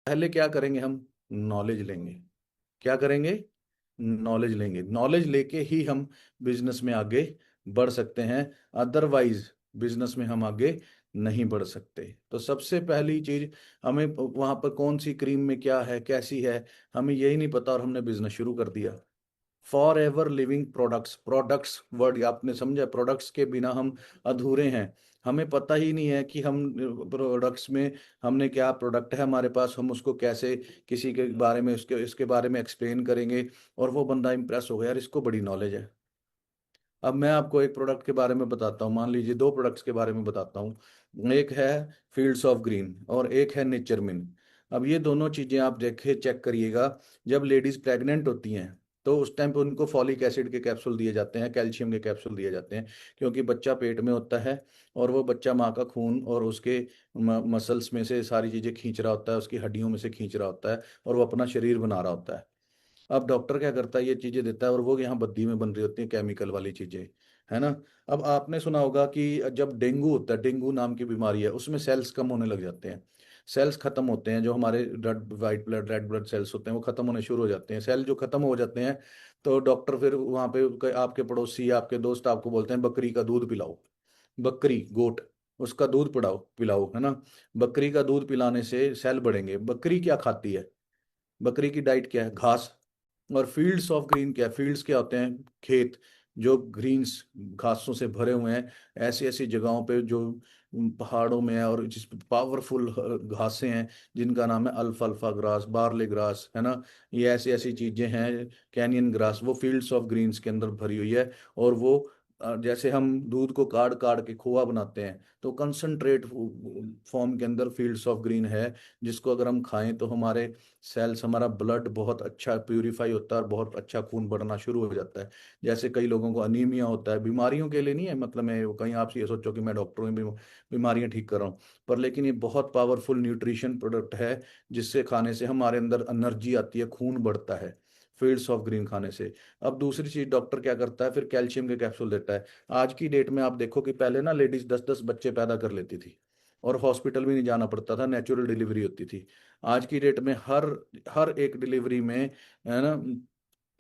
पहले क्या करेंगे हम? नॉलेज लेंगे। क्या करेंगे? नॉलेज लेंगे। नॉलेज लेके ही हम बिजनेस में आगे बढ़ सकते हैं, अदरवाइज बिजनेस में हम आगे नहीं बढ़ सकते। तो सबसे पहली चीज, हमें वहां पर कौन सी क्रीम में क्या है, कैसी है, हमें यही नहीं पता और हमने बिजनेस शुरू कर दिया। For ever living products, products word आपने समझा, प्रोडक्ट्स के बिना हम अधूरे हैं। हमें पता ही नहीं है कि हम प्रोडक्ट्स में हमने क्या प्रोडक्ट है हमारे पास, हम उसको कैसे किसी के बारे में उसके इसके बारे में एक्सप्लेन करेंगे और वो बंदा इंप्रेस हो गया यार इसको बड़ी नॉलेज है। अब मैं आपको एक प्रोडक्ट के बारे में बताता हूँ, मान लीजिए दो प्रोडक्ट्स के बारे में बताता हूँ। एक है फील्ड्स ऑफ ग्रीन और एक है नेचरमिन। अब ये दोनों चीज़ें आप देखे चेक करिएगा। जब लेडीज प्रेग्नेंट होती हैं तो उस टाइम पे उनको फॉलिक एसिड के कैप्सूल दिए जाते हैं, कैल्शियम के कैप्सूल दिए जाते हैं, क्योंकि बच्चा पेट में होता है और वो बच्चा माँ का खून और उसके मसल्स में से सारी चीज़ें खींच रहा होता है, उसकी हड्डियों में से खींच रहा होता है और वो अपना शरीर बना रहा होता है। अब डॉक्टर क्या करता है, ये चीजें देता है और वो यहाँ बद्दी में बन रही होती हैं केमिकल वाली चीजें, है ना। अब आपने सुना होगा कि जब डेंगू होता है, डेंगू नाम की बीमारी है, उसमें सेल्स कम होने लग जाते हैं। सेल्स खत्म होते हैं, जो हमारे red white blood red blood cells होते हैं वो खत्म होने शुरू हो जाते हैं। सेल जो खत्म हो जाते हैं तो डॉक्टर फिर वहां पे आपके पड़ोसी आपके दोस्त आपको बोलते हैं बकरी का दूध पिलाओ। बकरी गोट, उसका दूध पिलाओ पिलाओ, है ना। बकरी का दूध पिलाने से सेल बढ़ेंगे। बकरी क्या खाती है? बकरी की डाइट क्या है? घास। और फील्ड्स ऑफ ग्रीन क्या है? फील्ड्स क्या होते हैं? खेत, जो ग्रीन्स घासों से भरे हुए हैं। ऐसी ऐसी जगहों पे जो पहाड़ों में है और जिस पावरफुल घासें हैं, जिनका नाम है अल्फाल्फा ग्रास, बार्ले ग्रास, है ना। ये ऐसी ऐसी चीजें हैं, कैनियन ग्रास, वो फील्ड्स ऑफ ग्रीन्स के अंदर भरी हुई है। और वो जैसे हम दूध को काढ़ काढ़ के खोआ बनाते हैं, तो कंसंट्रेट फॉर्म के अंदर फील्ड्स ऑफ ग्रीन है, जिसको अगर हम खाएं तो हमारे सेल्स, हमारा ब्लड बहुत अच्छा प्यूरिफाई होता है और बहुत अच्छा खून बढ़ना शुरू हो जाता है। जैसे कई लोगों को अनीमिया होता है, बीमारियों के लिए नहीं है, मतलब मैं कहीं आप ये सोचो कि मैं डॉक्टर हूँ बीमारियां ठीक कर रहा हूँ, पर लेकिन ये बहुत पावरफुल न्यूट्रिशन प्रोडक्ट है, जिससे खाने से हमारे अंदर एनर्जी आती है, खून बढ़ता है फील्ड्स ऑफ ग्रीन खाने से। अब दूसरी चीज डॉक्टर क्या करता है, फिर कैल्शियम के कैप्सूल देता है। आज की डेट में आप देखो कि पहले ना लेडीज 10-10 बच्चे पैदा कर लेती थी और हॉस्पिटल भी नहीं जाना पड़ता था, नेचुरल डिलीवरी होती थी। आज की डेट में हर हर एक डिलीवरी में, है ना,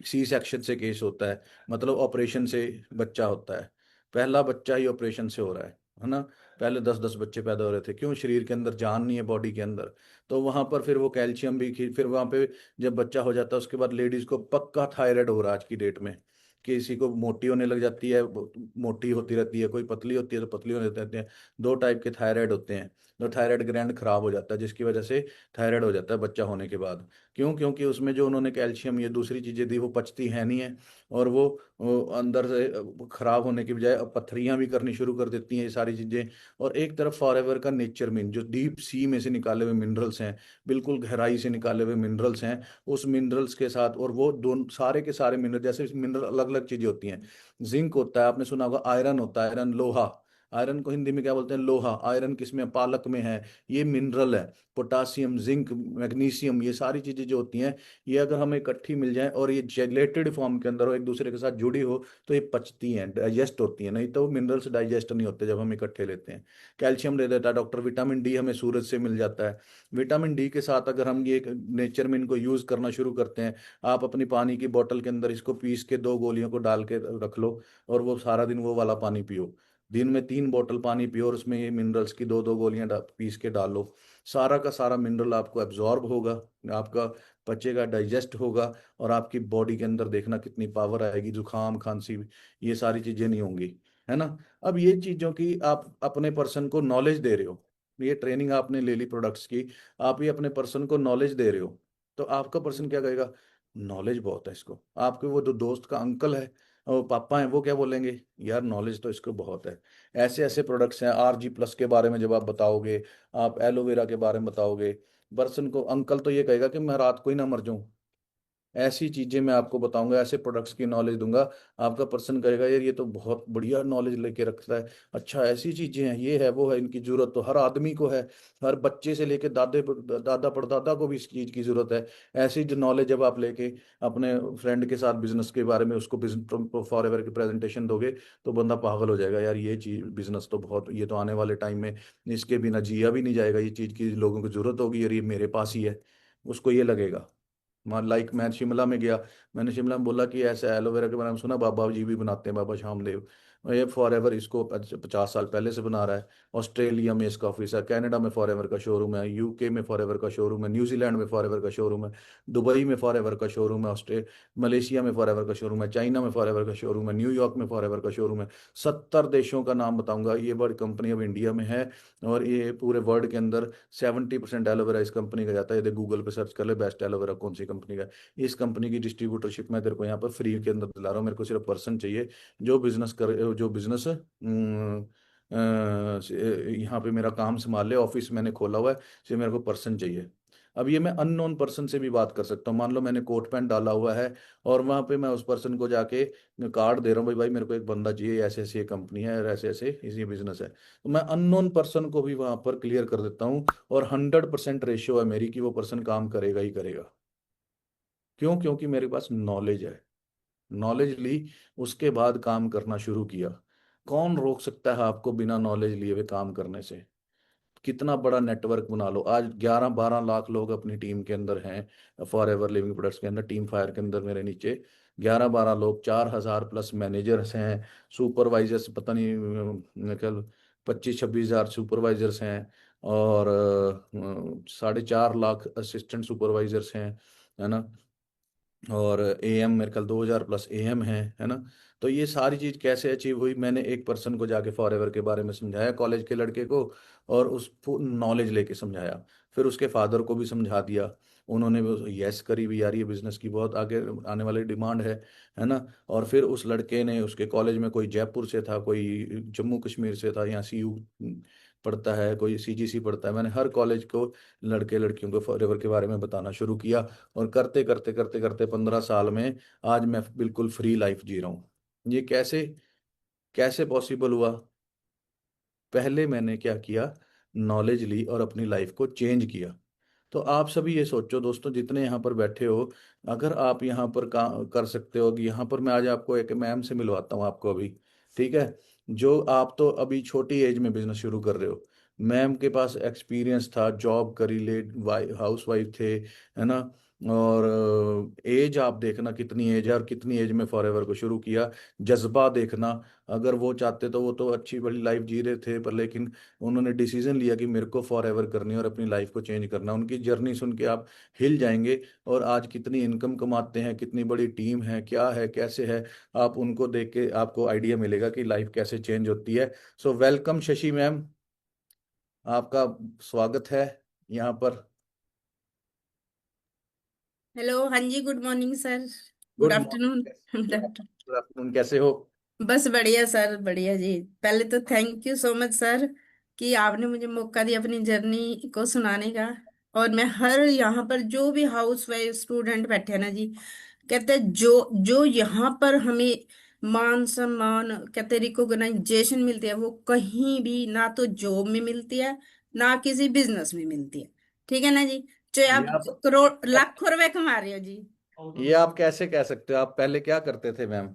सी सेक्शन से केस होता है, मतलब ऑपरेशन से बच्चा होता है। पहला बच्चा ही ऑपरेशन से हो रहा है ना। पहले 10-10 बच्चे पैदा हो रहे थे, क्यों? शरीर के अंदर जान नहीं है बॉडी के अंदर। तो वहां पर फिर वो कैल्शियम भी फिर वहां पे जब बच्चा हो जाता है उसके बाद लेडीज को पक्का थायराइड हो रहा है आज की डेट में। किसी को मोटी होने लग जाती है, मोटी होती रहती है, कोई पतली होती है तो पतली होने रहती है। दो टाइप के थायराइड होते हैं। तो थायराइड ग्लैंड खराब हो जाता है, जिसकी वजह से थायराइड हो जाता है बच्चा होने के बाद। क्यों? क्योंकि उसमें जो उन्होंने कैल्शियम ये दूसरी चीजें दी वो पचती है नहीं है, और वो अंदर से खराब होने की बजाय अब पथरियां भी करनी शुरू कर देती हैं ये सारी चीजें। और एक तरफ फॉरएवर का नेचर मीन, जो डीप सी में से निकाले हुए मिनरल्स हैं, बिल्कुल गहराई से निकाले हुए मिनरल्स हैं, उस मिनरल्स के साथ, और वो दोनों सारे के सारे मिनरल, जैसे मिनरल अलग अलग चीजें होती हैं। जिंक होता है, आपने सुना होगा, आयरन होता है, आयरन लोहा। आयरन को हिंदी में क्या बोलते हैं? लोहा। आयरन किसमें? पालक में है, ये मिनरल है। पोटासियम, जिंक, मैग्नीशियम, ये सारी चीजें जो होती हैं, ये अगर हमें इकट्ठी मिल जाए और ये जेलेटेड फॉर्म के अंदर हो, एक दूसरे के साथ जुड़ी हो, तो ये पचती हैं, डाइजेस्ट होती हैं। नहीं तो मिनरल्स डाइजेस्ट नहीं होते जब हम इकट्ठे लेते हैं। कैल्शियम दे देता है डॉक्टर, विटामिन डी हमें सूरज से मिल जाता है। विटामिन डी के साथ अगर हम ये नेचर में इनको यूज करना शुरू करते हैं, आप अपनी पानी की बोतल के अंदर इसको पीस के 2 गोलियों को डाल के रख लो और वो सारा दिन वो वाला पानी पियो। दिन में 3 बोतल पानी पियो और उसमें ये मिनरल्स की 2-2 गोलियां पीस के डालो। सारा का सारा मिनरल आपको एब्जॉर्ब होगा, आपका पचेगा, डाइजेस्ट होगा, और आपकी बॉडी के अंदर देखना कितनी पावर आएगी, जुकाम खांसी ये सारी चीजें नहीं होंगी, है ना। अब ये चीजों की आप अपने पर्सन को नॉलेज दे रहे हो, ये ट्रेनिंग आपने ले ली प्रोडक्ट्स की, आप ये अपने पर्सन को नॉलेज दे रहे हो, तो आपका पर्सन क्या कहेगा? नॉलेज बहुत है इसको। आपके वो जो दोस्त का अंकल है और पापा हैं, वो क्या बोलेंगे? यार नॉलेज तो इसको बहुत है। ऐसे ऐसे प्रोडक्ट्स हैं, RG+ के बारे में जब आप बताओगे, आप एलोवेरा के बारे में बताओगे, पर्सन को अंकल तो ये कहेगा कि मैं रात को ही ना मर जाऊं। ऐसी चीजें मैं आपको बताऊंगा, ऐसे प्रोडक्ट्स की नॉलेज दूंगा, आपका पर्सन कहेगा यार ये तो बहुत बढ़िया नॉलेज लेके रखता है। अच्छा ऐसी चीजें हैं, ये है वो है, इनकी जरूरत तो हर आदमी को है, हर बच्चे से लेके दादा परदादा को भी इस चीज की जरूरत है। ऐसी जो नॉलेज जब आप लेके अपने फ्रेंड के साथ बिजनेस के बारे में उसको बिजनेस फॉर एवर की प्रेजेंटेशन दोगे, तो बंदा पागल हो जाएगा यार, ये चीज बिजनेस तो बहुत, ये तो आने वाले टाइम में इसके बिना जिया भी नहीं जाएगा, ये चीज की लोगों को जरूरत होगी यार, ये मेरे पास ही है। उसको ये लगेगा। मान लाइक मैं शिमला में गया, मैंने शिमला में बोला कि ऐसा एलोवेरा के बारे में सुना, बाबा जी भी बनाते हैं, बाबा श्यामदेव, और ये फॉर एवर इसको 50 साल पहले से बना रहा है। ऑस्ट्रेलिया में इसका ऑफिस है, कनाडा में फॉर एवर का शोरूम है, यूके में फॉर एवर का शोरूम है, न्यूजीलैंड में फॉर एवर का शोरूम है, दुबई में फॉर एवर का शोरूम है, मलेशिया में फॉर एवर का शोरूम है, चाइना में फॉर एवर का शोरूम है, न्यूयॉर्क में फॉर एवर का शोरूम है। 70 देशों का नाम बताऊंगा, ये बड़ी कंपनी अब इंडिया में है। और ये पूरे वर्ल्ड के अंदर 70% एलोवेरा इस कंपनी का जाता है। यदि गूगल पे सर्च कर ले बेस्ट एलोवेरा कौन सी कंपनी का है, इस कंपनी की डिस्ट्रीब्यूटरशिप मैं तेरे को यहाँ पर फ्री के अंदर दिला रहा हूँ। मेरे को सिर्फ पर्सन चाहिए जो बिजनेस कर, जो बिजनेस यहाँ पे मेरा काम संभाल ले, ऑफिस मैंने खोला हुआ है, सिर्फ मेरे को पर्सन चाहिए। अब ये मैं अननोन पर्सन से भी बात कर सकता हूँ, मान लो मैंने कोट पैंट डाला हुआ है और वहां पे मैं उस पर्सन को जाके कार्ड दे रहा हूँ, भाई भाई मेरे को एक बंदा चाहिए, ऐसे ऐसे ये कंपनी है और ऐसे ऐसे इसी बिजनेस है, तो मैं अननोन पर्सन को भी वहां पर क्लियर कर देता हूँ। और 100% रेशियो है मेरी कि वो पर्सन काम करेगा ही करेगा। क्यों? क्योंकि मेरे पास नॉलेज है। नॉलेज ली, उसके बाद काम करना शुरू किया। कौन रोक सकता है आपको बिना नॉलेज लिए हुए काम करने से? कितना बड़ा नेटवर्क बना लो, आज 11-12 लाख लोग अपनी टीम के अंदर हैं, फॉर एवर लिविंग प्रोडक्ट्स के अंदर, टीम फायर के अंदर मेरे नीचे 11-12 लोग, 4,000 प्लस मैनेजर्स हैं, सुपरवाइजर्स पता नहीं कल 25-26 हज़ार सुपरवाइजर्स हैं, और 4.5 लाख असिस्टेंट सुपरवाइजर्स हैं, है ना। और एएम मेरे ख्याल 2,000 प्लस एएम है ना। तो ये सारी चीज कैसे अचीव हुई, मैंने एक पर्सन को जाके फॉरएवर के बारे में समझाया, कॉलेज के लड़के को, और उस नॉलेज लेके समझाया। फिर उसके फादर को भी समझा दिया, उन्होंने भी यस करी भी, यार ये बिजनेस की बहुत आगे आने वाली डिमांड है ना। और फिर उस लड़के ने, उसके कॉलेज में कोई जयपुर से था, कोई जम्मू कश्मीर से था, यहाँ सीयू पढ़ता है, कोई सीजीसी पढ़ता है, मैंने हर कॉलेज को लड़के लड़कियों को फॉरएवर के बारे में बताना शुरू किया। और करते करते करते करते 15 साल में आज मैं बिल्कुल फ्री लाइफ जी रहा हूँ। ये कैसे कैसे पॉसिबल हुआ? पहले मैंने क्या किया, नॉलेज ली और अपनी लाइफ को चेंज किया। तो आप सभी ये सोचो दोस्तों, जितने यहाँ पर बैठे हो, अगर आप यहाँ पर कर सकते हो कि यहाँ पर मैं आज आपको एक मैम से मिलवाता हूँ आपको अभी, ठीक है। जो आप तो अभी छोटी एज में बिजनेस शुरू कर रहे हो, मैम के पास एक्सपीरियंस था, जॉब करी, ले हाउस वाइफ थे, है ना। और एज आप देखना कितनी एज है, और कितनी एज में फॉरएवर को शुरू किया। जज्बा देखना, अगर वो चाहते तो वो तो अच्छी बड़ी लाइफ जी रहे थे, पर लेकिन उन्होंने डिसीजन लिया कि मेरे को फॉर एवर करनी है और अपनी लाइफ को चेंज करना। उनकी जर्नी सुन के आप हिल जाएंगे। और आज कितनी इनकम कमाते हैं, कितनी बड़ी टीम है, क्या है कैसे है, आप उनको देख के आपको आइडिया मिलेगा कि लाइफ कैसे चेंज होती है। सो वेलकम शशि मैम, आपका स्वागत है यहाँ पर। हेलो, हाँ जी, good morning sir. Good good afternoon. Good morning. Afternoon. Good afternoon, कैसे हो? बस बढ़िया सर, बढ़िया जी। पहले तो thank you so much sir कि आपने मुझे मौका दिया अपनी जर्नी को सुनाने का। और मैं हर यहाँ पर जो भी हाउस वाइफ स्टूडेंट बैठे हैं ना जी, कहते हैं जो जो यहाँ पर हमें मान सम्मान, कहते रिकॉग्नाइजेशन मिलती है, वो कहीं भी ना तो जॉब में मिलती है, ना किसी बिजनेस में मिलती है। ठीक है ना जी। चाहे ये आप आप करोड़ लाखों रुपए कमा रहे हो जी। ये आप कैसे कह सकते हो? आप पहले क्या करते थे मैम?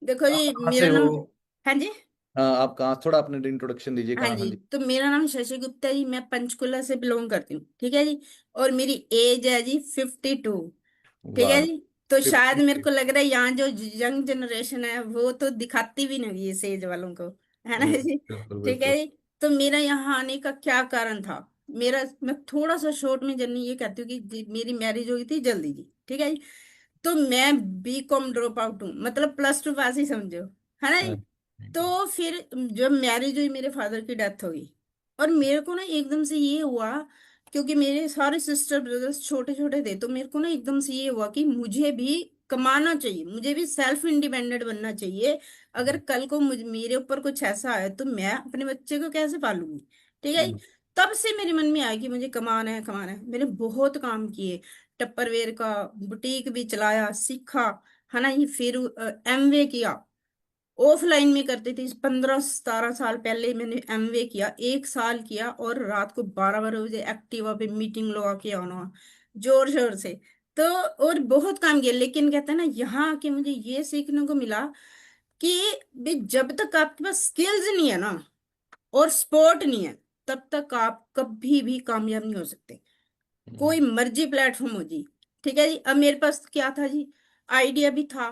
देखो आप जी, कहाँ से मेरा हो? नाम। हाँ जी। हाँ, आप कहाँ, थोड़ा अपने इंट्रोडक्शन दीजिए, हाँ कहाँ? हाँ जी, जी। तो मेरा नाम शशि गुप्ता जी, मैं पंचकुला से बिलोंग करती हूँ। ठीक है जी। और मेरी एज है जी 52। ठीक है वाह। जी। तो शायद 50। मेरे को लग रहा है यहाँ जो यंग जनरेशन है वो तो दिखाती भी नहीं इस एज वालों को, है ना जी। बिल्कुल ठीक है बिल्कुल। जी। तो मेरा यहाँ आने का क्या कारण था? मेरा, मैं थोड़ा सा शॉर्ट में जर्नी ये कहती हूँ कि मेरी मैरिज हुई थी जल्दी जी। ठीक है जी। तो मैं बी.कॉम ड्रॉप आउट हूँ, मतलब +2 पास ही समझो, है ना जी। हाँ। तो फिर जब मैरिज हुई, मेरे फादर की डेथ हो गई। और मेरे को ना एकदम से ये हुआ, क्योंकि मेरे सारे सिस्टर ब्रदर्स छोटे छोटे थे, तो मेरे को ना एकदम से ये हुआ कि मुझे भी कमाना चाहिए, मुझे भी सेल्फ इंडिपेंडेंट बनना चाहिए। अगर कल को मेरे ऊपर कुछ ऐसा है तो मैं अपने बच्चे को कैसे पालूंगी? ठीक है। हम्म, तब से मेरे मन में आया कि मुझे कमाना है, कमाना है। मैंने बहुत काम किए, टप्परवेयर का बुटीक भी चलाया, सीखा, है ना। ये फिर एमवे किया, ऑफलाइन में करती थी। 15-17 साल पहले मैंने एमवे किया, 1 साल किया, और रात को 12-12 बजे एक्टिवा पे मीटिंग लगा के आना, जोर शोर से। तो और बहुत काम किया, लेकिन कहते हैं ना, यहाँ आके मुझे ये सीखने को मिला कि भी जब तक आपके पास स्किल्स नहीं है ना, और स्पोर्ट नहीं है, तब तक आप कभी भी कामयाब नहीं हो सकते। हम्म। कोई मर्जी प्लेटफॉर्म हो जी। ठीक है जी। अब मेरे पास क्या था जी, आइडिया भी था,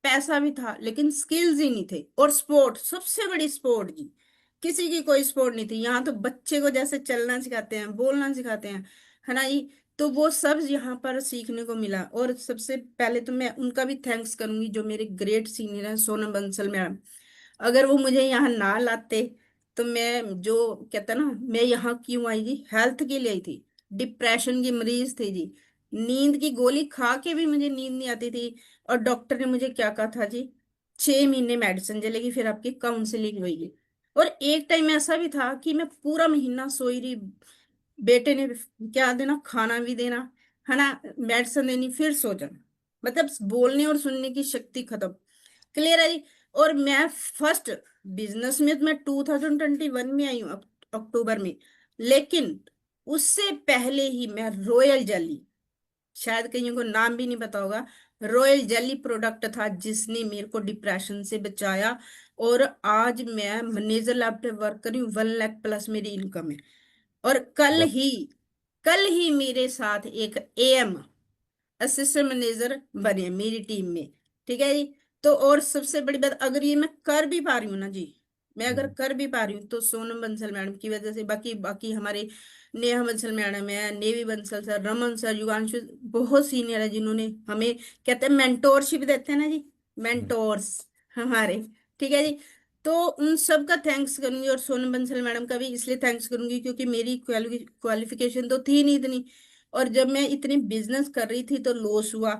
पैसा भी था, लेकिन स्किल्स ही नहीं थे। और स्पोर्ट, सबसे बड़ी स्पोर्ट जी, किसी की कोई स्पोर्ट नहीं थी। यहाँ तो बच्चे को जैसे चलना सिखाते हैं, बोलना सिखाते हैं, है ना जी। तो वो सब यहाँ पर सीखने को मिला। और सबसे पहले तो मैं उनका भी थैंक्स करूंगी, जो मेरे ग्रेट सीनियर हैं, सोनम बंसल मैम। अगर वो मुझे यहाँ ना लाते, तो मैं जो कहता ना, मैं यहाँ क्यों आई जी, हेल्थ के लिए आई थी। डिप्रेशन की मरीज थी जी, नींद की गोली खा के भी मुझे नींद नहीं आती थी। और डॉक्टर ने मुझे क्या कहा था जी, 6 महीने मेडिसिन चलेगी, फिर आपकी काउंसलिंग होगी। और एक टाइम ऐसा भी था कि मैं पूरा महीना सोई रही, बेटे ने क्या देना, खाना भी देना, है ना, मेडिसिन देनी, फिर सो जाना। मतलब बोलने और सुनने की शक्ति खत्म। क्लियर है जी। और मैं फर्स्ट बिजनेस में तो मैं 2021 में आई हूँ, अक्टूबर में। लेकिन उससे पहले ही मैं रॉयल जेली, शायद कईयों को नाम भी नहीं पता होगा, रॉयल जेली प्रोडक्ट था जिसने मेरे को डिप्रेशन से बचाया। और आज मैं मैनेजर लेवल पे वर्क कर रही हूँ, 1 लाख प्लस मेरी इनकम है। और वाह। कल ही मेरे साथ एक एएम, असिस्टेंट मैनेजर बने मेरी टीम में। ठीक है जी। तो और सबसे बड़ी बात, अगर ये मैं कर भी पा रही हूँ ना जी, मैं अगर हम्म। कर भी पा रही हूँ, तो सोनम बंसल मैडम की वजह से। बाकी बाकी हमारे नेहा बंसल मैडम है, नेवी बंसल सर, रमन सर, युगांशु, बहुत सीनियर है, जिन्होंने हमें, कहते हैं मेंटोरशिप देते हैं ना जी, हम्म। मेंटोर्स हमारे। ठीक है जी। तो उन सब का थैंक्स करूंगी, और सोनम बंसल मैडम का भी इसलिए थैंक्स करूंगी क्योंकि मेरी क्वालिफिकेशन तो थी नहीं इतनी। और जब मैं इतनी बिजनेस कर रही थी तो लॉस हुआ,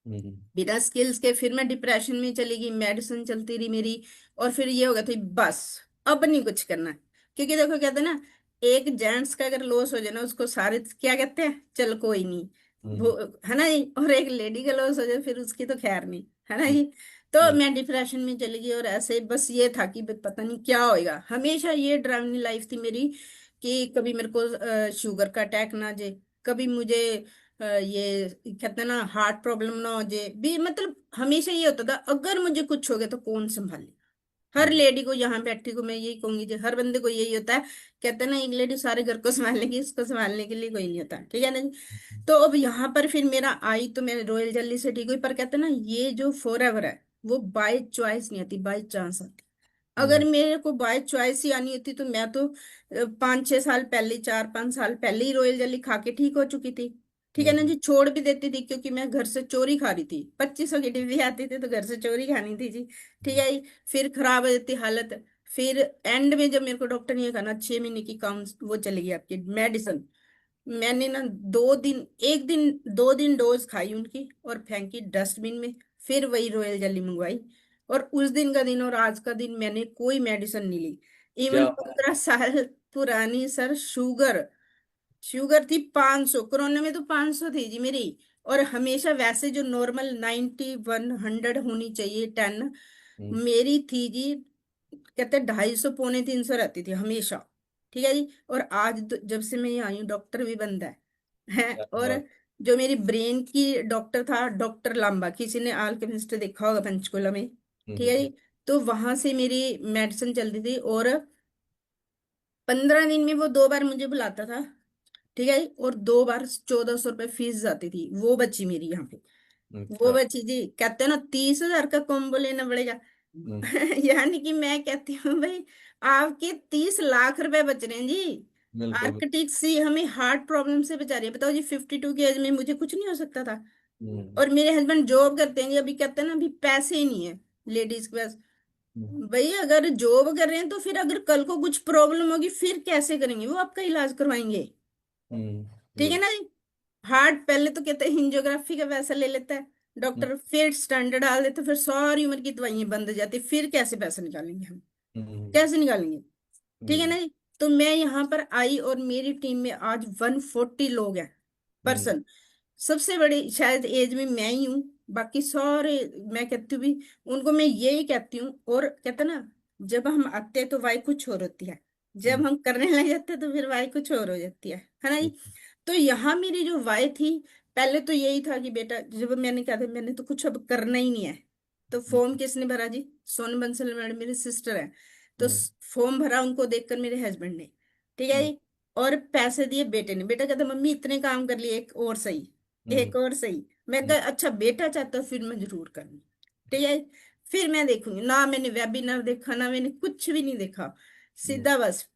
हम्म। बिना स्किल्स के। फिर मैं डिप्रेशन में चली गई, मेडिसिन चलती रही मेरी। और फिर ये हो गया था, बस अब नहीं कुछ करना। क्योंकि देखो, कहते हैं ना, एक जेंट्स का अगर लॉस हो जाए ना, उसको सारे क्या कहते हैं, चल कोई नहीं, वो, हम्म। है ना जी। और एक लेडी का लॉस हो जाए, फिर उसकी तो खैर नहीं, है ना जी। तो हम्म। मैं डिप्रेशन में चली गई, और ऐसे बस ये था कि पता नहीं क्या होएगा। हमेशा ये ड्राइविंग लाइफ थी मेरी, कि कभी मेरे को शुगर का अटैक ना आ जाए, कभी मुझे ये कहते हैं ना, हार्ट प्रॉब्लम ना हो जाए भी। मतलब हमेशा ये होता था, अगर मुझे कुछ हो गया तो कौन संभाले। हर हम्म। लेडी को, यहाँ बैठी को मैं यही कहूंगी जी, हर बंदे को यही होता है। कहते हैं ना, एक लेडी सारे घर को संभाल लेगी, इसको संभालने के लिए कोई नहीं होता। ठीक है ना जी। तो अब यहाँ पर फिर मेरा आई, तो मैं रॉयल जल्दी से ठीक हुई। पर कहते हैं ना, ये जो फॉर एवर है, वो बाय चॉइस नहीं आती, बाय चांस आती। अगर हम्म। मेरे को बाय चॉइस ही आनी होती, तो मैं तो 5-6 साल पहले, 4-5 साल पहले ही रॉयल जेली खा के ठीक हो चुकी थी। ठीक है ना हम्म। जी। छोड़ भी देती थी, क्योंकि मैं घर से चोरी खा रही थी, 2500 की डिब्बी आती थी, तो घर से चोरी खानी थी जी। ठीक है जी। फिर खराब हो जाती हालत। फिर एंड में जब मेरे को डॉक्टर ने ये कहा ना, 6 महीने की काउंस वो चलेगी आपकी मेडिसिन, मैंने ना 2 दिन, एक दिन 2 दिन डोज खाई उनकी, और फेंकी डस्टबिन में। फिर वही रॉयल जेली मंगवाई, और उस दिन का दिन और आज का दिन मैंने कोई मेडिसिन नहीं ली। इवन क्या? 15 साल पुरानी सर, शुगर, शुगर थी 500, कोरोना में तो 500 थी जी मेरी। और हमेशा वैसे जो नॉर्मल 90-100 होनी चाहिए, 10, हम्म। मेरी थी जी, कहते 250, पौने 300 रहती थी हमेशा। ठीक है जी। और आज जब से मैं यहाँ आई हूँ, डॉक्टर भी बंद है। क्या और बात। जो मेरी ब्रेन की डॉक्टर था, डॉक्टर लांबा, किसी ने आल्केमिस्ट देखा होगा पंचकुला में। ठीक है हम्म। जी। तो वहां से मेरी मेडिसिन चलती थी, और 15 दिन में वो 2 बार मुझे बुलाता था। ठीक है जी। और 2 बार 1400 रुपये फीस जाती थी, वो बची मेरी यहाँ पे। वो अच्छा। बची जी, कहते हैं ना, 30,000 का कॉम्बो लेना पड़ेगा। हम्म। यानी कि मैं कहती हूँ भाई, आपके 30 लाख रुपए बच रहे हैं जी। बिल्कुल। आर्किटेक्ट सी हमें हार्ट प्रॉब्लम से बचा रही है, बताओ जी। 52 की एज में मुझे कुछ नहीं हो सकता था। हम्म। और मेरे हस्बैंड जॉब करते हैं जी, अभी कहते हैं ना, अभी पैसे ही नहीं है लेडीज के पास। हम्म। भाई अगर जॉब कर रहे हैं, तो फिर अगर कल को कुछ प्रॉब्लम होगी, फिर कैसे करेंगे, वो आपका इलाज करवाएंगे। ठीक है बिल्कुल। ना जी। हार्ट पहले तो कहते हैं एंजियोग्राफी का पैसा ले लेता है हम्म। डॉक्टर, फिर स्टैंडर्ड डाल देते, फिर सारी उम्र की दवाइयां बंद हो जाती, फिर कैसे पैसे निकालेंगे हम, हम्म। कैसे निकालेंगे। ठीक है हम्म। ना जी। तो मैं यहाँ पर आई और मेरी टीम में आज 140 लोग हैं, हम्म। पर्सन। सबसे बड़ी शायद एज में मैं ही हूँ, बाकी सारे, मैं कहती हूँ भी, उनको मैं यही कहती हूँ। और कहते ना, जब हम आते हैं तो वाई कुछ और होती है, हम्म। जब हम करने लग जाते हैं तो फिर वाई कुछ और हो जाती है ना जी। तो यहाँ मेरी जो वाई थी, पहले तो यही था कि बेटा, जब मैंने कहा था मैंने तो कुछ अब करना ही नहीं है, तो फॉर्म किसने भरा जी? सोनम बंसल मैडम मेरी सिस्टर है। तो हम्म। फॉर्म भरा उनको देखकर मेरे हस्बैंड ने, ठीक है हम्म। जी। और पैसे दिए बेटे ने। बेटा कहता मम्मी इतने काम कर लिए, एक और सही, हम्म। एक और सही। मैं हम्म। कहा अच्छा बेटा चाहता हूँ फिर मैं जरूर करूंगी, ठीक है। फिर मैं देखूंगी ना, मैंने वेबिनार देखा ना, मैंने कुछ भी नहीं देखा, हम्म। सीधा बस।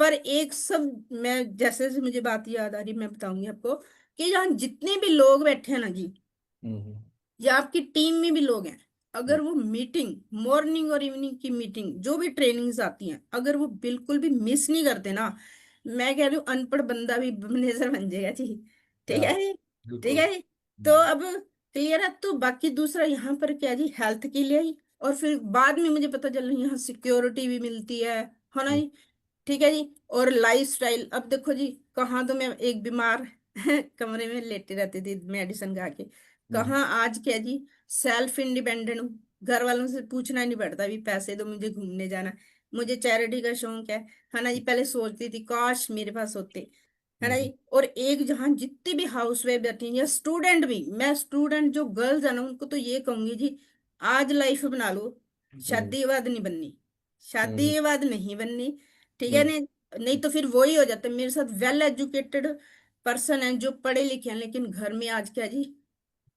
पर एक सब, मैं जैसे जैसे मुझे बात याद आ रही मैं बताऊंगी आपको, कि यहाँ जितने भी लोग बैठे हैं ना जी, हम्म। या आपकी टीम में भी लोग हैं, अगर वो मीटिंग, मॉर्निंग और इवनिंग की मीटिंग, जो भी ट्रेनिंग्स आती हैं, अगर वो बिल्कुल भी मिस नहीं करते ना, मैं कह रही हूँ अनपढ़ बंदा भी मैनेजर बन जाएगा जी। ठीक हाँ, है जी, ठीक बिल्कुल। है जी। तो अब क्लियर है। तो बाकी दूसरा यहाँ पर क्या जी, हेल्थ के लिए ही। और फिर बाद में मुझे पता चला यहाँ सिक्योरिटी भी मिलती है ना हम्म। जी। ठीक है जी। और लाइफ स्टाइल, अब देखो जी, कहाँ तो मैं एक बीमार कमरे में लेटी रहती थी मेडिसिन खा के, हम्म। कहाँ आज क्या जी, सेल्फ इंडिपेंडेंट हूँ। घर वालों से पूछना नहीं पड़ता भी पैसे दो मुझे घूमने जाना है। मुझे चैरिटी का शौक है ना जी। पहले सोचती थी काश मेरे पास होते, है ना हम्म। जी। और एक जहाँ जितनी भी हाउस वाइफ बैठी हैं या स्टूडेंट भी, मैं स्टूडेंट जो गर्ल्स है ना उनको तो ये कहूंगी जी, आज लाइफ बना लो, हम्म। शादी के बाद नहीं बननी, शादी हम्म। के बाद नहीं बननी, ठीक है हम्म। ना। नहीं तो फिर वही हो जाता है मेरे साथ, वेल एजुकेटेड पर्सन है जो पढ़े लिखे हैं, लेकिन घर में आज क्या जी,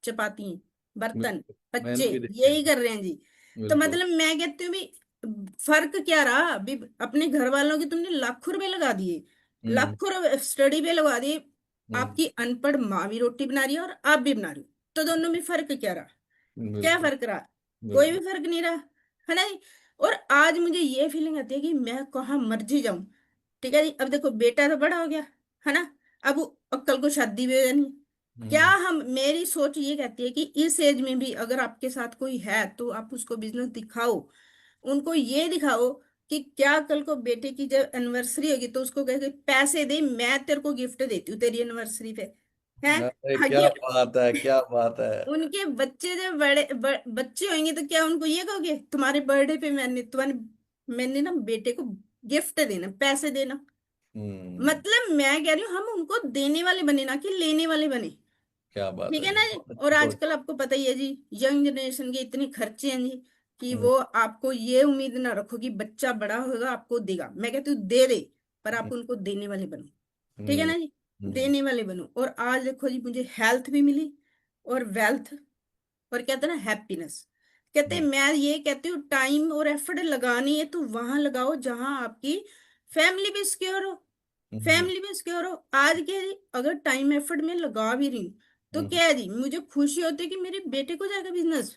चपाती बर्तन बिल्कुल, बच्चे मैंने भी देखे यही हैं। कर रहे हैं जी। तो बिल्कुल। मतलब मैं कहती हूँ भी, फर्क क्या रहा अभी? अपने घर वालों की तुमने लाखों रुपए लगा दिए, हम्म। लाखों रुपए स्टडी पे लगा दिए, हम्म। आपकी अनपढ़ माँ भी रोटी बना रही है और आप भी बना रही हो, तो दोनों में फर्क क्या रहा? क्या बिल्कुल। फर्क रहा? कोई भी बिल्कुल। फर्क नहीं रहा, है ना जी। और आज मुझे ये फीलिंग आती है कि मैं कहाँ मर्जी जाऊं, ठीक है जी। अब देखो बेटा तो बड़ा हो गया, है ना, अब कल को शादी भी हो जानी है। क्या हम्म। हम, मेरी सोच ये कहती है कि इस एज में भी अगर आपके साथ कोई है तो आप उसको बिजनेस दिखाओ, उनको ये दिखाओ कि क्या कल को बेटे की जब एनिवर्सरी होगी तो उसको कहे पैसे दे, मैं तेरे को गिफ्ट देती हूँ तेरी एनिवर्सरी पे, है। अरे क्या आगे बात है, क्या बात है। उनके बच्चे जब बच्चे होंगे तो क्या उनको ये कहोगे तुम्हारे बर्थडे पे मैंने ना बेटे को गिफ्ट देना, पैसे देना। हम्म। मतलब मैं कह रही हूँ हम उनको देने वाले बने ना कि लेने वाले बने, क्या बात ठीक है, है ना जी। बहुत और अच्छी सोच। आजकल आपको पता ही है जी, यंग जनरेशन के इतने खर्चे हैं जी, कि हम्म। वो आपको ये उम्मीद ना रखो कि बच्चा बड़ा होगा आपको देगा। मैं कहती हूँ दे दे, पर आप उनको देने वाले बनो, ठीक है हम्म। ना जी। हम्म। देने वाले बनो। और आज देखो जी, मुझे हेल्थ भी मिली और वेल्थ, और कहते हैं ना हैप्पीनेस। कहते हैं, हम्म। मैं ये कहती हूँ टाइम और एफर्ट लगानी है तो वहां लगाओ जहां आपकी फैमिली भी सिक्योर हो, हम्म। फैमिली भी सिक्योर हो। आज के अगर टाइम एफर्ट में लगा भी रही हूँ तो हम्म। क्या है जी, मुझे खुशी होती है कि मेरे बेटे को जाएगा बिजनेस,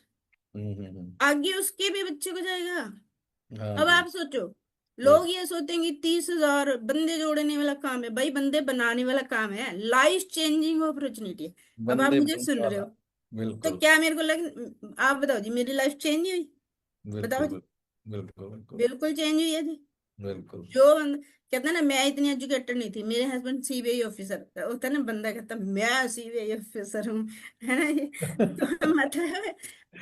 हम्म। आगे उसके भी बच्चे को जाएगा। हाँ अब जी। आप सोचो, बिल्कुल। लोग ये सोचेंगे 30,000 बंदे जोड़ने वाला काम है, भाई बंदे बनाने वाला काम है, लाइफ चेंजिंग अपॉर्चुनिटी है। अब आप बंदे मुझे बनने सुन रहे वाला। हो, तो बिल्कुल। क्या मेरे को आप बताओ जी, मेरी लाइफ चेंज हुई? बताओ बिल्कुल। जी। बिल्कुल। बिल्कुल। बिल्कुल चेंज हुई है जी। बिल्कुल। जो कहता है ना, मैं इतनी एजुकेटेड नहीं थी, मेरे हस्बैंड सीबीआई ऑफिसर होता है ना, बंदा कहता मैं सीबीआई ऑफिसर हूँ, है ना ये। तो मतलब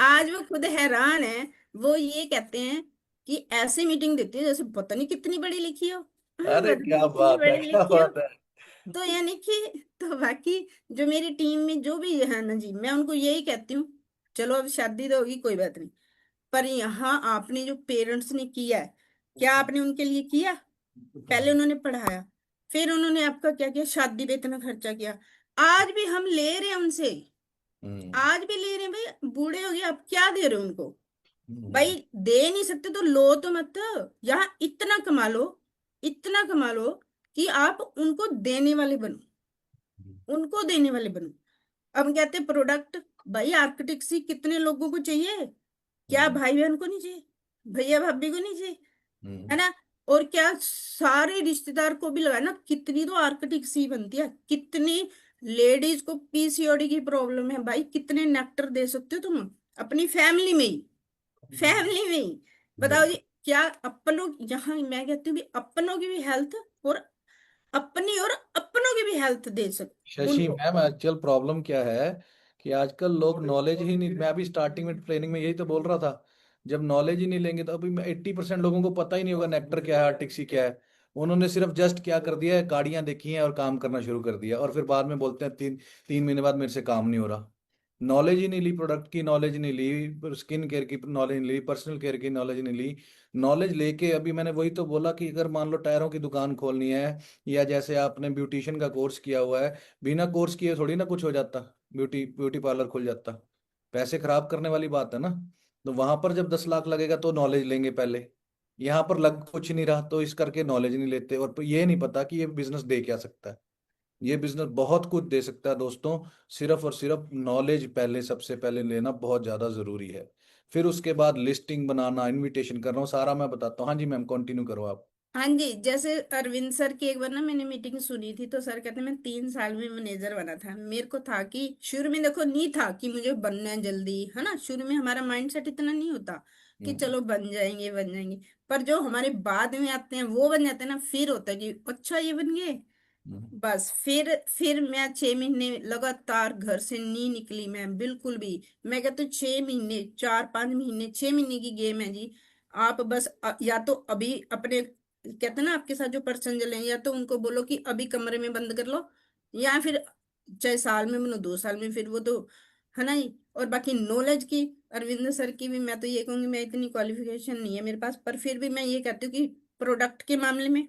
आज वो खुद हैरान है, वो ये कहते हैं कि ऐसे मीटिंग देती है जैसे पता नहीं कितनी बड़ी लिखी हो, अरे पता नहीं क्या कितनी बात है, बड़ी क्या लिखी हो। बात है। तो यानी कि, तो बाकी जो मेरी टीम में जो भी है ना जी, मैं उनको यही कहती हूँ, चलो अब शादी तो होगी कोई बात नहीं, पर यहाँ आपने जो पेरेंट्स ने किया है, क्या आपने उनके लिए किया? पहले उन्होंने पढ़ाया, फिर उन्होंने आपका क्या किया, शादी पे इतना खर्चा किया, आज भी हम ले रहे हैं उनसे, हम्म। आज भी ले रहे हैं। भाई बूढ़े हो गए, आप क्या दे रहे हो उनको? हम्म। भाई दे नहीं सकते तो लो तो मत, यहाँ इतना कमा लो, इतना कमा लो कि आप उनको देने वाले बनो, उनको देने वाले बनो। अब कहते प्रोडक्ट, भाई आर्किटेक्ट कितने लोगों को चाहिए? क्या हम्म। भाई बहन को नहीं चाहिए? भैया भाभी को नहीं चाहिए? है हम्म। ना। और क्या सारे रिश्तेदार को भी लगाए ना, कितनी तो आर्किटेक्ट बनती है, कितनी लेडीज को पीसीओडी की प्रॉब्लम है, भाई कितने नेक्टर दे सकते हो तुम अपनी फैमिली में ही, फैमिली में ही। बताओ जी, बिल्कुल। क्या अपनों, यहाँ मैं कहती हूँ भी अपनों की भी हेल्थ और अपनी और अपनों की भी हेल्थ दे सक शशि उनको। मैम, एक्चुअल प्रॉब्लम क्या है कि आजकल लोग नॉलेज ही नहीं, मैं अभी स्टार्टिंग में ट्रेनिंग में यही तो बोल रहा था, जब नॉलेज ही नहीं लेंगे तो अभी 80% लोगों को पता ही नहीं होगा नेक्टर क्या है, आर्टिक्सी क्या है। उन्होंने सिर्फ जस्ट क्या कर दिया है, गाड़ियां देखी हैं और काम करना शुरू कर दिया, और फिर बाद में बोलते हैं 3 महीने बाद मेरे से काम नहीं हो रहा। नॉलेज ही नहीं ली, प्रोडक्ट की नॉलेज नहीं ली, स्किन केयर की नॉलेज नहीं ली, पर्सनल केयर की नॉलेज नहीं ली। नॉलेज लेके अभी मैंने वही तो बोला कि अगर मान लो टायरों की दुकान खोलनी है, या जैसे आपने ब्यूटिशियन का कोर्स किया हुआ है, बिना कोर्स किए थोड़ी ना कुछ हो जाता, ब्यूटी ब्यूटी पार्लर खुल जाता। पैसे खराब करने वाली बात है ना। तो वहां पर जब 10 लाख लगेगा तो नॉलेज लेंगे पहले। यहाँ पर लग कुछ नहीं रहा तो इस करके नॉलेज नहीं लेते, और ये नहीं पता कि ये बिजनेस दे क्या सकता है। ये बिजनेस बहुत कुछ दे सकता है दोस्तों। सिर्फ और सिर्फ नॉलेज पहले, सबसे पहले लेना बहुत ज्यादा जरूरी है। फिर उसके बाद लिस्टिंग बनाना, इनविटेशन करना, वो सारा मैं बताता हूँ। हाँ जी मैम, कंटिन्यू करो आप। हाँ जी, जैसे अरविंद सर की एक बार ना मैंने मीटिंग सुनी थी, तो सर कहते मैं 3 साल में मैनेजर बना था। मेरे को था कि शुरू में देखो नहीं था कि मुझे बनना है जल्दी, है ना, शुरू में हमारा माइंडसेट इतना नहीं होता कि हम्म। चलो बन जाएंगे बन जाएंगे। पर जो हमारे बाद में आते हैं वो बन जाते हैं ना, फिर होता है कि अच्छा ये बन गए। हम्म। बस फिर मैं 6 महीने लगातार घर से नहीं निकली, मैं बिल्कुल भी। मैं कहती हूँ 6 महीने, 4 5 महीने, 6 महीने की गेम है जी। आप बस या तो अभी अपने कहते हैं ना आपके साथ जो पर्सन चले या तो उनको बोलो कि अभी कमरे में बंद कर लो, या फिर चाहे साल में बनो 2 साल में, फिर वो तो है ना ही। और बाकी नॉलेज की, अरविंद सर की भी मैं तो ये कहूंगी, मैं इतनी क्वालिफिकेशन नहीं है मेरे पास, पर फिर भी मैं ये कहती हूँ कि प्रोडक्ट के मामले में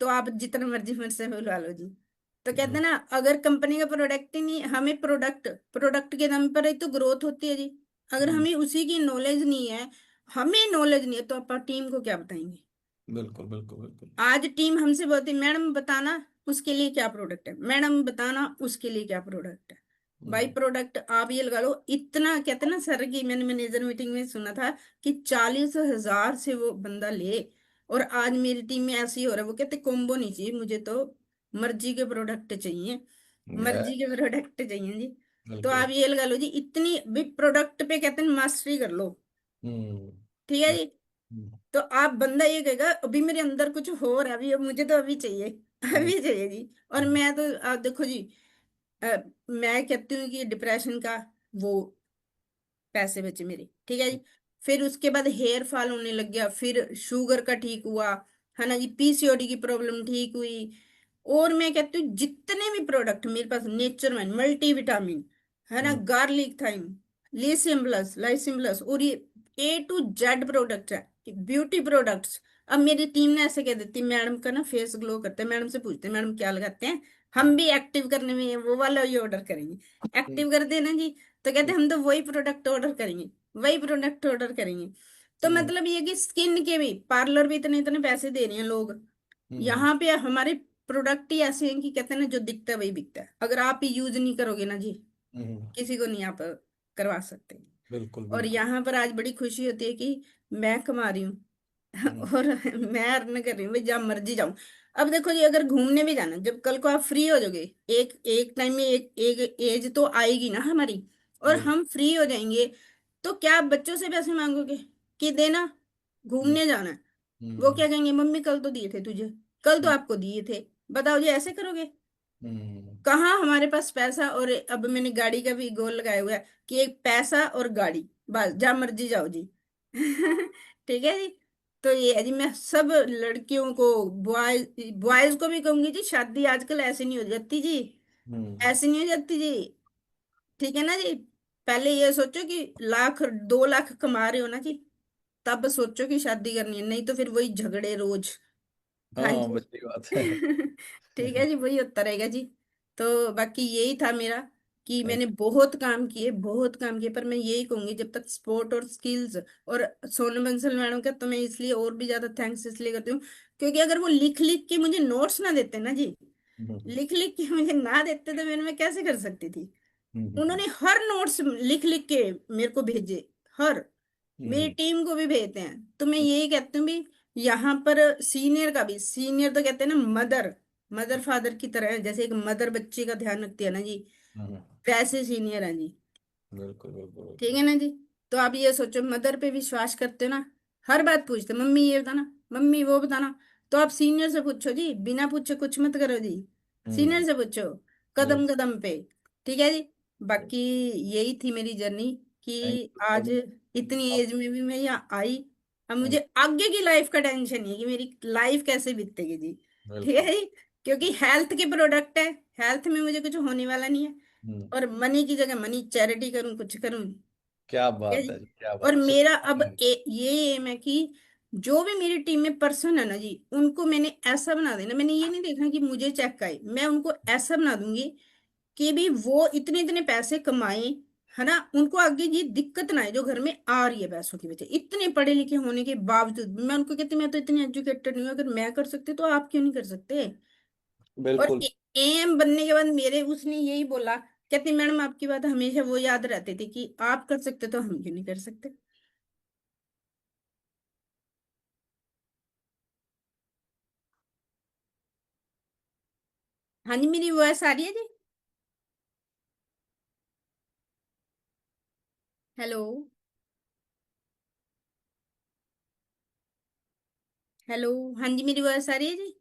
तो आप जितना मर्जी मेरे से बुलवा लो जी। तो कहते हम्म। हैं ना, अगर कंपनी का प्रोडक्ट ही नहीं, हमें प्रोडक्ट प्रोडक्ट के दम पर ही तो ग्रोथ होती है जी। अगर हम्म। हमें उसी की नॉलेज नहीं है, हमें नॉलेज नहीं है, तो आप टीम को क्या बताएंगे। बिल्कुल बिल्कुल बिल्कुल। आज टीम हमसे बोलती मैडम बताना उसके लिए क्या प्रोडक्ट है, मैडम बताना उसके लिए क्या प्रोडक्ट है। भाई हम्म। प्रोडक्ट आप ये लगा लो इतना, कहते हैं ना सर की मैंने मैनेजर मीटिंग में सुना था कि 40,000 से वो बंदा ले। और आज मेरी टीम में ऐसी हो रहा है, वो कहते कॉम्बो नहीं चाहिए मुझे तो मर्जी के प्रोडक्ट चाहिए, मर्जी के यस। प्रोडक्ट चाहिए जी। तो बिल्कुल। आप ये लगा लो जी, इतनी भी प्रोडक्ट पे कहते हैं मास्टरी कर लो। हम्म। ठीक है बिल- जी। हम्म। तो आप बंदा ये कहेगा अभी मेरे अंदर कुछ हो रहा है, अभी अब मुझे तो अभी चाहिए, हम्म। अभी चाहिए जी। और हम्म। मैं तो आप देखो जी, मैं कहती हूँ कि डिप्रेशन का वो पैसे बचे मेरे, ठीक है जी। फिर उसके बाद हेयर फॉल होने लग गया, फिर शुगर का ठीक हुआ, है ना जी, पीसीओडी की प्रॉब्लम ठीक हुई। और मैं कहती हूँ जितने भी प्रोडक्ट मेरे पास, नेचर में मल्टी विटामिन, है ना, हम्म। Garlic thyme, lycium plus lycium plus, और ये A to Z प्रोडक्ट है, ब्यूटी प्रोडक्ट्स। अब मेरी टीम ने ऐसे कह देती मैडम का ना फेस ग्लो करता है, मैडम से पूछते हैं मैडम क्या लगाते हैं, हम भी एक्टिव करने में वो वाला ही ऑर्डर करेंगे। हम्म। एक्टिव कर देना जी। तो कहते हम तो वही प्रोडक्ट ऑर्डर करेंगे, वही प्रोडक्ट ऑर्डर करेंगे। तो हम्म। मतलब ये कि स्किन के भी पार्लर भी इतने इतने पैसे दे रहे हैं लोग, हम्म। यहाँ पे हमारे प्रोडक्ट ही ऐसे हैं कि कहते हैं ना जो दिखता है वही बिकता है। अगर आप यूज नहीं करोगे ना जी, हम्म। किसी को नहीं आप करवा सकते। बिल्कुल और बिल्कुल। यहाँ पर आज बड़ी खुशी होती है कि मैं कमा रही हूँ हम्म। और मैं अर्न कर रही हूँ भाई, जहाँ मर्जी जाऊं। अब देखो जी, अगर घूमने भी जाना, जब कल को आप फ्री हो जाओगे, एक एक टाइम में एक एज तो आएगी ना हमारी, और बिल्कुल। हम फ्री हो जाएंगे, तो क्या आप बच्चों से पैसे मांगोगे कि देना, हम्म। घूमने जाना है। वो हम्म। क्या कहेंगे मम्मी कल तो दिए थे तुझे, कल तो हम्म। आपको दिए थे, बताओ जी ऐसे करोगे। हम्म। कहाँ हमारे पास पैसा। और अब मैंने गाड़ी का भी गोल लगाया हुआ है कि एक पैसा और गाड़ी, बस जहाँ मर्जी जाओ जी। ठीक है जी। तो ये है जी, मैं सब लड़कियों को, बॉयज बॉयज को भी कहूंगी जी, शादी आजकल ऐसे नहीं हो जाती जी, हम्म। ऐसे नहीं हो जाती जी। ठीक है ना जी। पहले ये सोचो कि 1 लाख 2 लाख कमा रहे हो ना जी, तब सोचो कि शादी करनी है, नहीं तो फिर वही झगड़े रोज। हाँ हाँ, जी। बच्ची बात है। ठीक है जी, वही होता रहेगा जी। तो बाकी यही था मेरा कि मैंने अच्छा। बहुत काम किए, बहुत काम किए, पर मैं यही कहूंगी जब तक स्पोर्ट और स्किल्स। और सोनम बंसल मैडम का तो मैं इसलिए और भी ज्यादा थैंक्स इसलिए करती हूँ, क्योंकि अगर वो लिख लिख के मुझे नोट्स ना देते ना जी, हम्म। लिख लिख के मुझे ना देते तो मैं कैसे कर सकती थी। हम्म। उन्होंने हर नोट्स लिख लिख के मेरे को भेजे, हर, मेरी हम्म। टीम को भी भेजते हैं। तो मैं यही कहती हूँ भी, यहाँ पर सीनियर का भी, सीनियर तो कहते हैं ना मदर, मदर फादर की तरह है, जैसे एक मदर बच्चे का ध्यान रखती है ना जी, हम्म। वैसे सीनियर है जी। बिल्कुल बिल्कुल ठीक बिल्कुल। है ना जी। तो आप ये सोचो मदर पे विश्वास करते हो ना, हर बात पूछते मम्मी ये बताना, मम्मी वो बताना। तो आप सीनियर से पूछो जी, बिना पूछे कुछ मत करो जी। सीनियर हम्म। से पूछो, कदम बिल्कुल। कदम पे। ठीक है जी। बाकी यही थी मेरी जर्नी थैंक कि यू सो आज मच। इतनी आप। एज में भी मैं यहाँ आई। अब मुझे आगे की लाइफ का टेंशन नहीं है कि मेरी लाइफ कैसे बीतेगी जी। ठीक बिल्कुल। है जी। क्योंकि हेल्थ के प्रोडक्ट है, हेल्थ में मुझे कुछ होने वाला नहीं है। हम्म। और मनी की जगह मनी, चैरिटी करूं, कुछ करूं। क्या ठीक है बात जी। है जी, क्या और बात, मेरा अब सुपर। ये एम है कि जो भी मेरी टीम में पर्सन है ना जी, उनको मैंने ऐसा बना देना। मैंने ये नहीं देखना कि मुझे चेक आए, मैं उनको ऐसा बना दूंगी कि भी वो इतने इतने पैसे कमाए, है ना। उनको आगे ये दिक्कत ना आए जो घर में आ रही है पैसों की वजह। इतने पढ़े लिखे होने के बावजूद भी मैं उनको कहती, मैं तो इतनी एजुकेटेड नहीं हूँ, अगर मैं कर सकती तो आप क्यों नहीं कर सकते। और बिल्कुल। एम बनने के बाद मेरे उसने यही बोला, कहती मैडम आपकी बात हमेशा वो याद रहती थी कि आप कर सकते तो हम क्यों नहीं कर सकते। हाँ जी, मेरी वॉइस आ रही है जी। हेलो। हेलो। हाँ जी, मेरी वॉइस आ रही है जी।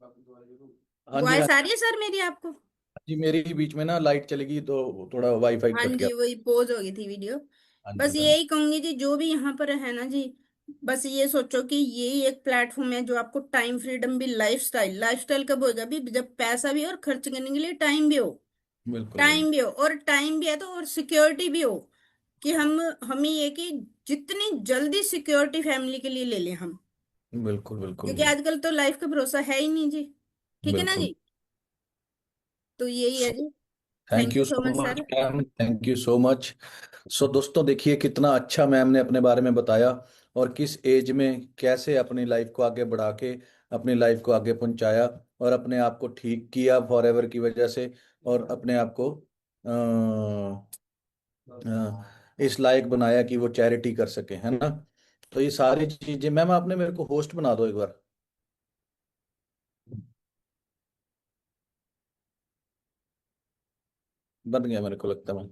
हाँ जी, हाँ वॉइस आ रही है सर मेरी आपको। जी, मेरी बीच में ना लाइट चली गई तो थोड़ा वाईफाई हाँ कट गया। जी, वही पोज हो गई थी वीडियो। हाँ बस जी, हाँ जी। यही कहूंगी जी, जो भी यहाँ पर है ना जी, बस ये सोचो कि यही एक प्लेटफॉर्म है जो आपको टाइम फ्रीडम भी, लाइफस्टाइल, लाइफस्टाइल कब होगा भी जब पैसा भी हो और खर्च करने के लिए टाइम भी हो। बिल्कुल टाइम बिल्कुल। भी हो, और टाइम भी है तो और सिक्योरिटी भी हो। कि हम हमें ये कि जितनी जल्दी सिक्योरिटी फैमिली के लिए ले लें हम। बिल्कुल बिल्कुल क्योंकि आजकल तो लाइफ का भरोसा है ही नहीं जी। ठीक है ना बिल्कुल। जी। तो यही है जी। Thank thank you you so so much much sir. Ma'am, thank you so much. So दोस्तों, देखिए कितना अच्छा मैम ने अपने बारे में बताया, और किस एज में कैसे अपनी लाइफ को आगे बढ़ा के अपनी लाइफ को आगे पहुंचाया, और अपने आप को ठीक किया फॉर एवर की वजह से, और अपने आप को इस लायक बनाया कि वो चैरिटी कर सके, है ना। तो ये सारी चीजें, मैम आपने मेरे को होस्ट बना दो एक बार। बन गया मेरे को लगता है।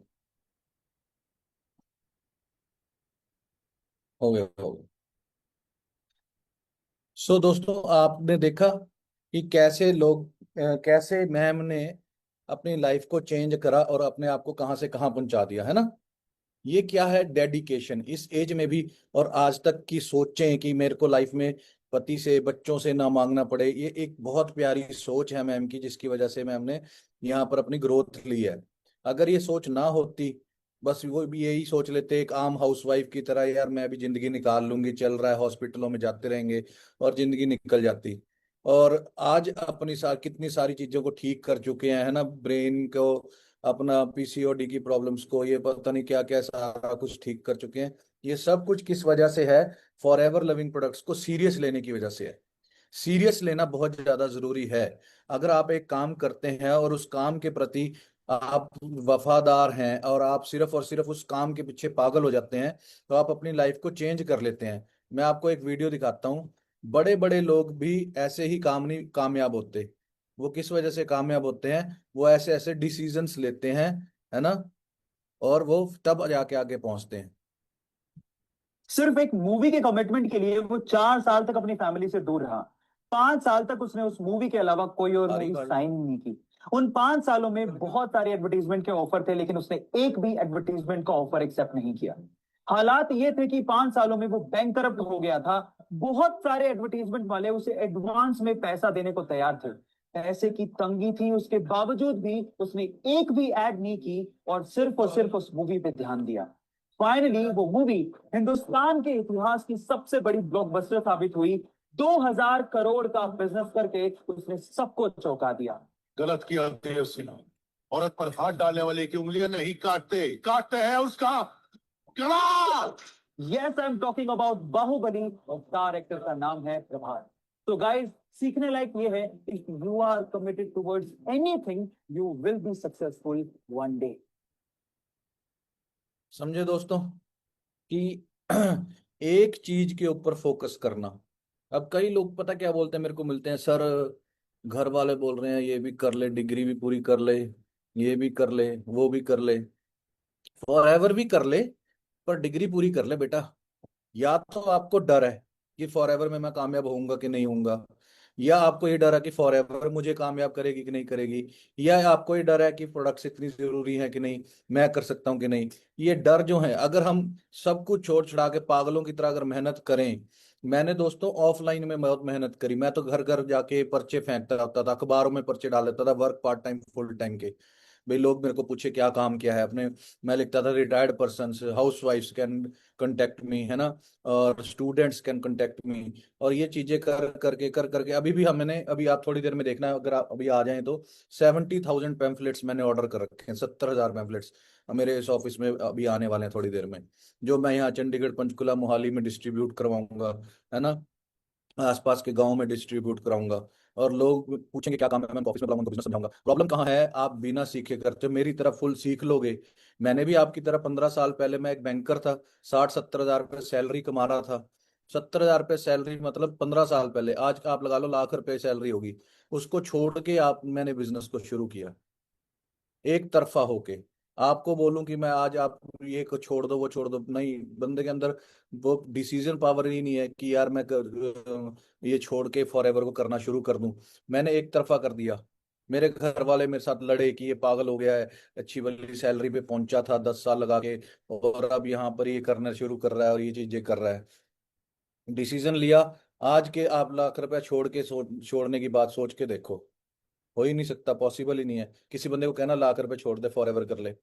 हो गया, हो गया। सो दोस्तों, आपने देखा कि कैसे लोग कैसे मैम ने अपनी लाइफ को चेंज करा और अपने आप को कहां से कहां पहुंचा दिया, है ना। ये क्या है, डेडिकेशन इस एज में भी। और आज तक की सोचें कि मेरे को लाइफ में पति से, बच्चों से ना मांगना पड़े, ये एक बहुत प्यारी सोच है मैम की, जिसकी वजह से मैम ने यहाँ पर अपनी ग्रोथ ली है। अगर ये सोच ना होती, बस वो भी यही सोच लेते एक आम हाउसवाइफ की तरह, यार मैं भी जिंदगी निकाल लूंगी, चल रहा है, हॉस्पिटलों में जाते रहेंगे, और जिंदगी निकल जाती। और आज अपनी कितनी सारी चीजों को ठीक कर चुके हैं, है ना, ब्रेन को, अपना पीसीओडी की प्रॉब्लम्स को, ये पता नहीं क्या क्या सारा कुछ ठीक कर चुके हैं। ये सब कुछ किस वजह से है? फॉर एवर लिविंग प्रोडक्ट्स को सीरियस लेने की वजह से है। सीरियस लेना बहुत ज्यादा जरूरी है। अगर आप एक काम करते हैं और उस काम के प्रति आप वफादार हैं, और आप सिर्फ और सिर्फ उस काम के पीछे पागल हो जाते हैं, तो आप अपनी लाइफ को चेंज कर लेते हैं। मैं आपको एक वीडियो दिखाता हूँ। बड़े बड़े लोग भी ऐसे ही काम नहीं कामयाब होते। वो किस वजह से कामयाब होते हैं? वो ऐसे ऐसे डिसीजंस लेते हैं, है ना, और वो तब जाके आगे पहुंचते हैं। सिर्फ एक मूवी के कमिटमेंट के लिए वो 4 साल तक अपनी फैमिली से दूर रहा। 5 साल तक उसने उस मूवी के अलावा कोई और सारी मूवी बात। साइन नहीं की। उन 5 सालों में बहुत सारे एडवर्टीजमेंट के ऑफर थे, लेकिन उसने एक भी एडवर्टीजमेंट का ऑफर एक्सेप्ट नहीं किया। हालात ये थे कि 5 सालों में वो बैंक करप्ट हो गया था। बहुत सारे एडवर्टीजमेंट वाले उसे एडवांस में पैसा देने को तैयार थे। पैसे की तंगी थी, उसके बावजूद भी उसने एक भी एड नहीं की और सिर्फ उस मूवी पे ध्यान दिया। फाइनली वो मूवी हिंदुस्तान के इतिहास की सबसे बड़ी ब्लॉकबस्टर साबित हुई। 2000 करोड़ का बिजनेस करके उसने सबको चौंका दिया। गलत किया थे उसने। औरत पर हाथ डालने वाले की उंगलियां नहीं काटते, काटते हैं उसका गला। Yes, I am talking about Baahubali और स्टार एक्टर का नाम है प्रभास। तो गाइस, सीखने लायक ये है, if you are committed towards anything you will be successful one day. समझे दोस्तों कि एक चीज के ऊपर फोकस करना। अब कई लोग पता क्या बोलते हैं, मेरे को मिलते हैं, सर घर वाले बोल रहे हैं ये भी कर ले, डिग्री भी पूरी कर ले, ये भी कर ले, वो भी कर ले, फॉर एवर भी कर ले, पर डिग्री पूरी कर ले बेटा। या तो आपको डर है कि फॉर एवर में मैं कामयाब होऊंगा कि नहीं होऊंगा, या आपको ये डर है कि फॉर एवर मुझे कामयाब करेगी कि नहीं करेगी, या आपको ये डर है कि प्रोडक्ट्स इतनी जरूरी है कि नहीं, मैं कर सकता हूं कि नहीं। ये डर जो है, अगर हम सब कुछ छोड़ छुड़ा के पागलों की तरह अगर मेहनत करें। मैंने दोस्तों ऑफलाइन में बहुत मेहनत करी, मैं तो घर घर जाके पर्चे फेंकता होता था, अखबारों में पर्चे डाल देता था, work part time full time के। भाई लोग मेरे को पूछे क्या काम किया है अपने, मैं लिखता था retired person, house wifes can contact me, है ना, और स्टूडेंट्स कैन कंटेक्ट मी। और ये चीजें कर करके अभी भी हमने, अभी आप थोड़ी देर में देखना, अगर आप अभी आ जाएं तो 70,000 पैम्फलेट्स मैंने ऑर्डर कर रखे हैं, 70,000 पैम्फलेट्स मेरे इस ऑफिस में अभी आने वाले हैं थोड़ी देर में, जो मैं यहाँ चंडीगढ़, पंचकुला, मोहाली में डिस्ट्रीब्यूट करवाऊंगा, है ना, आसपास के गांव में डिस्ट्रीब्यूट कराऊंगा। और लोग पूछेंगे क्या काम है, मैं ऑफिस में बुलाऊंगा, बिजनेस समझाऊंगा। प्रॉब्लम कहाँ है, आप बिना सीखे करते हो, मेरी तरह फुल सीख लोगे। मैंने भी आपकी तरह 15 साल पहले मैं एक बैंकर था, 60-70 हजार रुपये सैलरी कमा रहा था। 70 हजार रुपये सैलरी मतलब 15 साल पहले, आज आप लगा लो लाख रुपए सैलरी होगी। उसको छोड़ के आप मैंने बिजनेस को शुरू किया, एक तरफा होके। आपको बोलूं कि मैं आज आप ये को छोड़ दो वो छोड़ दो, नहीं, बंदे के अंदर वो डिसीजन पावर ही नहीं है कि यार ये छोड़ के फॉर एवर को करना शुरू कर दूं। मैंने एक तरफा कर दिया। मेरे घर वाले मेरे साथ लड़े कि ये पागल हो गया है, अच्छी वाली सैलरी पे पहुंचा था 10 साल लगा के, और अब यहाँ पर ये करना शुरू कर रहा है और ये चीजें कर रहा है। डिसीजन लिया। आज के आप लाख रुपया छोड़ के छोड़ने की बात सोच के देखो, हो ही नहीं सकता, पॉसिबल ही नहीं है। किसी बंदे को कहना लाख रुपए छोड़ दे फॉर एवर कर ले,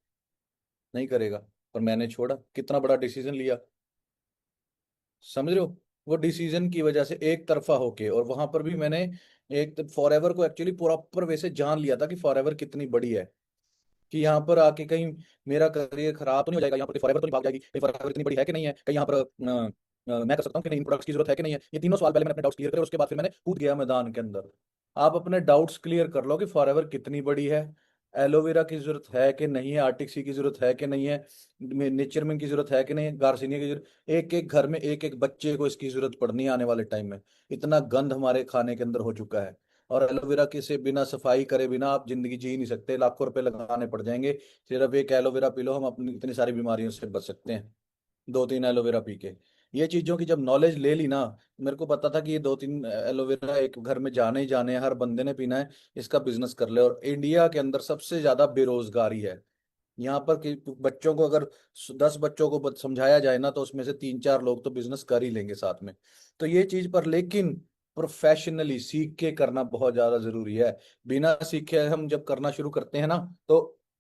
नहीं करेगा। पर मैंने छोड़ा, कितना बड़ा डिसीजन लिया, समझ रहे हो। वो डिसीजन की वजह से एक तरफा होके, और वहां पर भी मैंने एक फॉर एवर को एक्चुअली प्रॉपर वैसे जान लिया था कि फॉर एवर कितनी बड़ी है, कि यहाँ पर आके कहीं मेरा करियर खराब तो नहीं हो जाएगा, यहाँ पर फॉर एवर तो नहीं भाग जाएगी, कहीं फॉर एवर इतनी बड़ी है कि नहीं है, कहीं यहाँ पर मैं कर सकता हूँ कि नहीं, इन प्रोडक्ट्स की जरूरत है कि नहीं है। ये तीनों सवाल पहले मैंने अपने डाउट्स क्लियर करे, उसके बाद फिर मैंने कूद गया मैदान के अंदर। आप अपने डाउट्स क्लियर कर लो कि फॉर एवर कितनी बड़ी है, एलोवेरा की जरूरत है कि नहीं है, आर्टिक की जरूरत है कि नहीं है, नेचरमैन की जरूरत है कि नहीं है, गार्सिनिया की जरूरत, एक एक घर में एक एक बच्चे को इसकी जरूरत पड़नी है आने वाले टाइम में। इतना गंद हमारे खाने के अंदर हो चुका है। और एलोवेरा की से बिना सफाई करे बिना आप जिंदगी जी नहीं सकते, लाखों रुपए लगाने पड़ जाएंगे। सिर्फ एक एलोवेरा पी लो, हम अपनी इतनी सारी बीमारियों से बच सकते हैं, 2-3 एलोवेरा पी के। ये चीजों की जब नॉलेज ले ली ना, मेरे को पता था कि ये 2-3 एलोवेरा एक घर में जाने ही जाने हैं, हर बंदे ने पीना है, इसका बिजनेस कर ले। और इंडिया के अंदर सबसे ज्यादा बेरोजगारी है यहाँ पर, कि बच्चों को अगर 10 बच्चों को समझाया जाए ना, तो उसमें से 3-4 लोग तो बिजनेस कर ही लेंगे साथ में। तो ये चीज पर लेकिन प्रोफेशनली सीख के करना बहुत ज्यादा जरूरी है। बिना सीखे हम जब करना शुरू करते हैं ना, तो